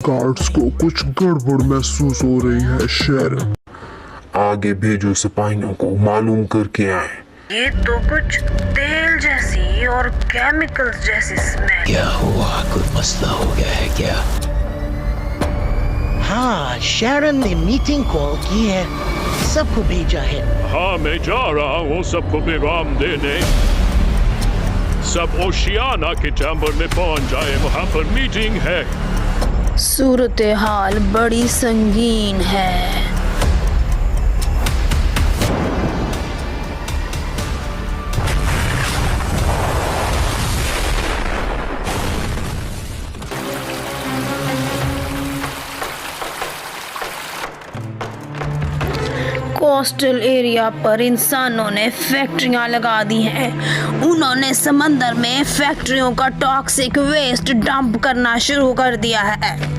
Guards को कुछ गड़बड़ महसूस हो रही है शेरिफ। आगे भेजो सिपाहियों को मालूम करके आए। ये तो कुछ तेल जैसी और केमिकल्स जैसी स्मेल। क्या हुआ, कोई मसला हो गया है क्या? हाँ, शैरन ने मीटिंग कॉल की है, सबको भेजा है। हाँ, मैं जा रहा हूँ सबको पैगाम देने। सब ओशियाना के चैम्बर में पहुँच जाए, वहाँ पर मीटिंग है। सूरत हाल बड़ी संगीन है। कोस्टल एरिया पर इंसानों ने फैक्ट्रियां लगा दी हैं। उन्होंने समंदर में फैक्ट्रियों का टॉक्सिक वेस्ट डंप करना शुरू कर दिया है।